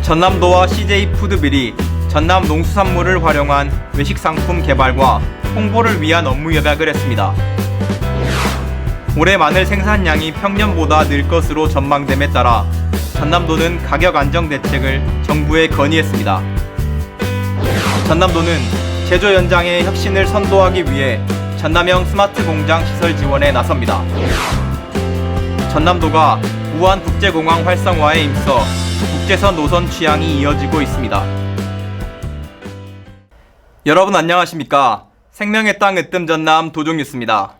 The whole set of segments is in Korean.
전남도와 CJ푸드빌이 전남 농수산물을 활용한 외식상품 개발과 홍보를 위한 업무 협약을 했습니다. 올해 마늘 생산량이 평년보다 늘 것으로 전망됨에 따라 전남도는 가격 안정 대책을 정부에 건의했습니다. 전남도는 제조 현장의 혁신을 선도하기 위해 전남형 스마트 공장 시설 지원에 나섭니다. 전남도가 무안국제공항 활성화에 힘써 국제선 노선 취향이 이어지고 있습니다. 여러분 안녕하십니까? 생명의 땅 으뜸 전남 도종뉴스입니다.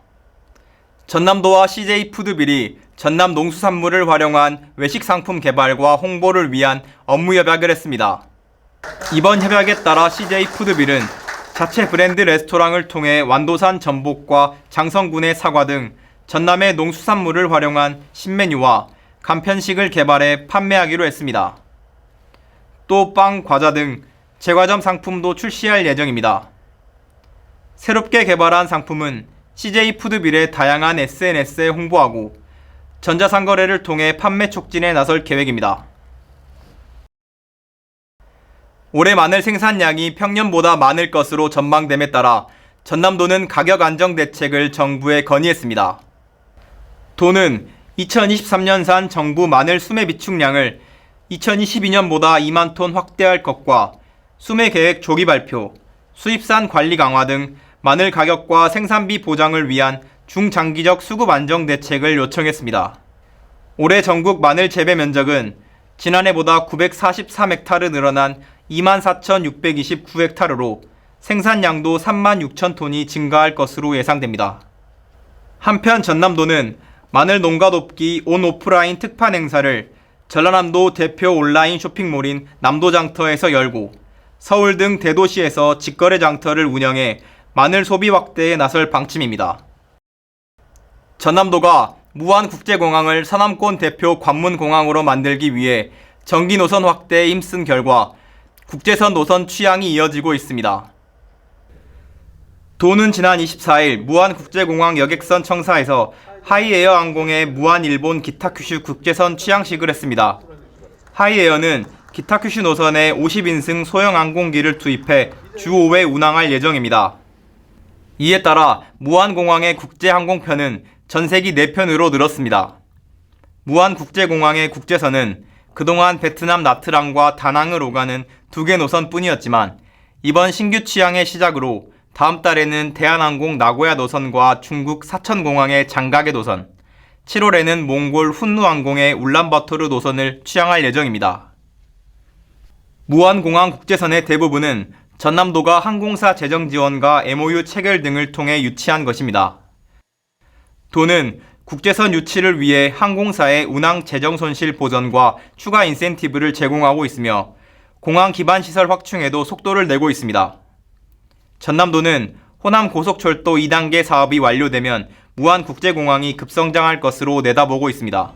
전남도와 CJ푸드빌이 전남 농수산물을 활용한 외식상품 개발과 홍보를 위한 업무 협약을 했습니다. 이번 협약에 따라 CJ푸드빌은 자체 브랜드 레스토랑을 통해 완도산 전복과 장성군의 사과 등 전남의 농수산물을 활용한 신메뉴와 간편식을 개발해 판매하기로 했습니다. 또 빵, 과자 등 제과점 상품도 출시할 예정입니다. 새롭게 개발한 상품은 CJ푸드빌의 다양한 SNS에 홍보하고 전자상거래를 통해 판매 촉진에 나설 계획입니다. 올해 마늘 생산량이 평년보다 많을 것으로 전망됨에 따라 전남도는 가격 안정 대책을 정부에 건의했습니다. 도는 2023년산 정부 마늘 수매 비축량을 2022년보다 2만 톤 확대할 것과 수매 계획 조기 발표, 수입산 관리 강화 등 마늘 가격과 생산비 보장을 위한 중장기적 수급 안정 대책을 요청했습니다. 올해 전국 마늘 재배 면적은 지난해보다 943헥타르 늘어난 24,629헥타르로 생산량도 36,000톤이 증가할 것으로 예상됩니다. 한편 전남도는 마늘 농가 돕기 온 오프라인 특판 행사를 전라남도 대표 온라인 쇼핑몰인 남도장터에서 열고 서울 등 대도시에서 직거래 장터를 운영해 마늘 소비 확대에 나설 방침입니다. 전남도가 무안국제공항을 서남권 대표 관문공항으로 만들기 위해 정기 노선 확대에 힘쓴 결과 국제선 노선 취향이 이어지고 있습니다. 도는 지난 24일 무안국제공항 여객선 청사에서 하이에어 항공의 무안 일본 기타큐슈 국제선 취향식을 했습니다. 하이에어는 기타큐슈 노선에 50인승 소형 항공기를 투입해 주 5회 운항할 예정입니다. 이에 따라 무안공항의 국제항공편은 전세기 4편으로 늘었습니다. 무안국제공항의 국제선은 그동안 베트남 나트랑과 다낭을 오가는 2개 노선뿐이었지만 이번 신규 취향의 시작으로 다음 달에는 대한항공 나고야 노선과 중국 사천공항의 장가게 노선, 7월에는 몽골 훈누항공의 울란바토르 노선을 취향할 예정입니다. 무안공항 국제선의 대부분은 전남도가 항공사 재정 지원과 MOU 체결 등을 통해 유치한 것입니다. 도는 국제선 유치를 위해 항공사의 운항 재정 손실 보전과 추가 인센티브를 제공하고 있으며 공항 기반 시설 확충에도 속도를 내고 있습니다. 전남도는 호남 고속철도 2단계 사업이 완료되면 무안국제공항이 급성장할 것으로 내다보고 있습니다.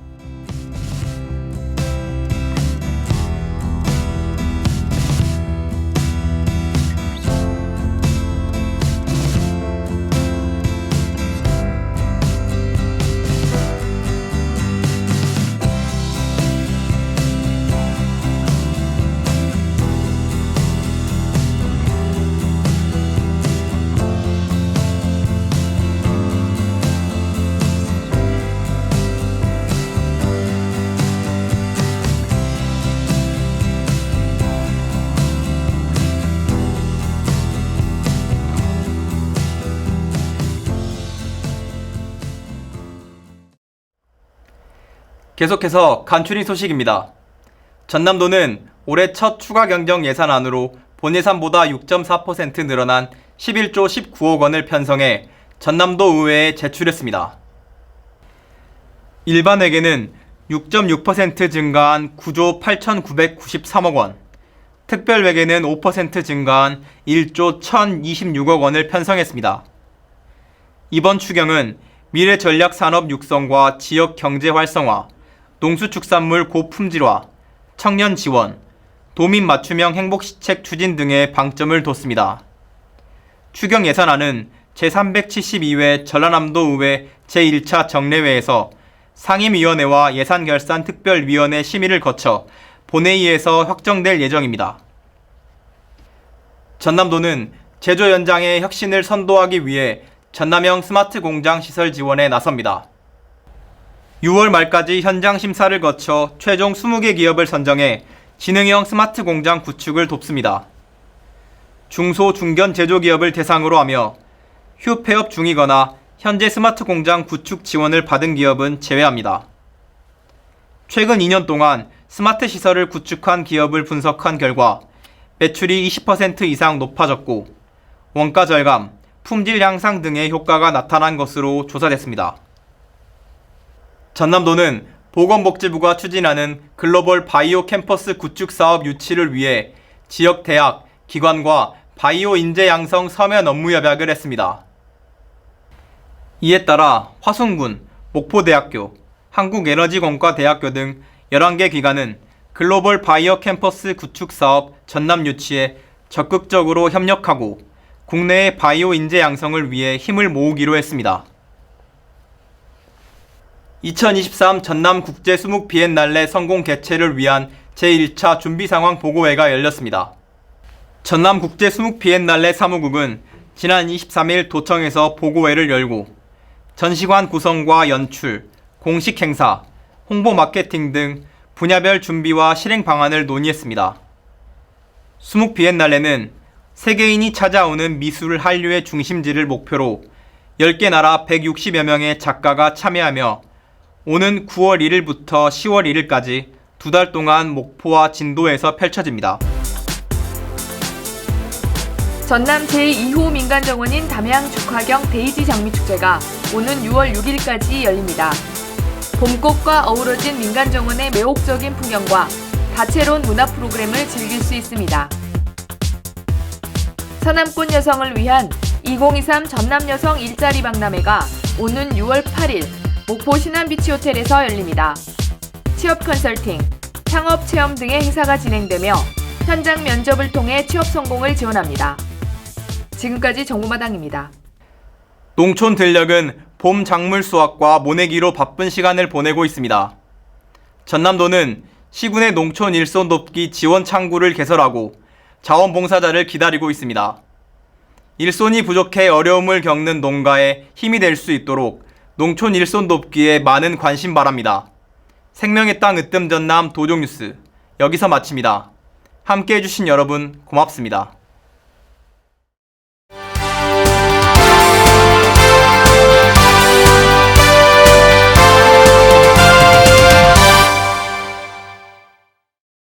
계속해서 간추린 소식입니다. 전남도는 올해 첫 추가 경정 예산안으로 본 예산보다 6.4% 늘어난 11조 19억 원을 편성해 전남도 의회에 제출했습니다. 일반회계는 6.6% 증가한 9조 8,993억 원, 특별회계는 5% 증가한 1조 1,026억 원을 편성했습니다. 이번 추경은 미래전략산업 육성과 지역 경제 활성화, 농수축산물 고품질화, 청년 지원, 도민 맞춤형 행복시책 추진 등에 방점을 뒀습니다. 추경 예산안은 제372회 전라남도 의회 제1차 정례회에서 상임위원회와 예산결산특별위원회 심의를 거쳐 본회의에서 확정될 예정입니다. 전남도는 제조 현장의 혁신을 선도하기 위해 전남형 스마트 공장 시설 지원에 나섭니다. 6월 말까지 현장 심사를 거쳐 최종 20개 기업을 선정해 지능형 스마트 공장 구축을 돕습니다. 중소 중견 제조기업을 대상으로 하며 휴폐업 중이거나 현재 스마트 공장 구축 지원을 받은 기업은 제외합니다. 최근 2년 동안 스마트 시설을 구축한 기업을 분석한 결과 매출이 20% 이상 높아졌고 원가 절감, 품질 향상 등의 효과가 나타난 것으로 조사됐습니다. 전남도는 보건복지부가 추진하는 글로벌 바이오 캠퍼스 구축 사업 유치를 위해 지역 대학, 기관과 바이오 인재 양성 서면 업무 협약을 했습니다. 이에 따라 화순군, 목포대학교, 한국에너지공과대학교 등 11개 기관은 글로벌 바이오 캠퍼스 구축 사업 전남 유치에 적극적으로 협력하고 국내의 바이오 인재 양성을 위해 힘을 모으기로 했습니다. 2023 전남 국제 수묵 비엔날레 성공 개최를 위한 제1차 준비 상황 보고회가 열렸습니다. 전남 국제 수묵 비엔날레 사무국은 지난 23일 도청에서 보고회를 열고 전시관 구성과 연출, 공식 행사, 홍보 마케팅 등 분야별 준비와 실행 방안을 논의했습니다. 수묵 비엔날레는 세계인이 찾아오는 미술 한류의 중심지를 목표로 10개 나라 160여 명의 작가가 참여하며 오는 9월 1일부터 10월 1일까지 2달 동안 목포와 진도에서 펼쳐집니다. 전남 제2호 민간정원인 담양 죽화경 데이지 장미축제가 오는 6월 6일까지 열립니다. 봄꽃과 어우러진 민간정원의 매혹적인 풍경과 다채로운 문화 프로그램을 즐길 수 있습니다. 서남권 여성을 위한 2023 전남여성 일자리 박람회가 오는 6월 8일 목포 신안비치호텔에서 열립니다. 취업 컨설팅, 창업 체험 등의 행사가 진행되며 현장 면접을 통해 취업 성공을 지원합니다. 지금까지 정보마당입니다. 농촌 들녘은 봄 작물 수확과 모내기로 바쁜 시간을 보내고 있습니다. 전남도는 시군의 농촌 일손 돕기 지원 창구를 개설하고 자원봉사자를 기다리고 있습니다. 일손이 부족해 어려움을 겪는 농가에 힘이 될 수 있도록 농촌 일손 돕기에 많은 관심 바랍니다. 생명의 땅 으뜸 전남 도종뉴스 여기서 마칩니다. 함께 해주신 여러분 고맙습니다.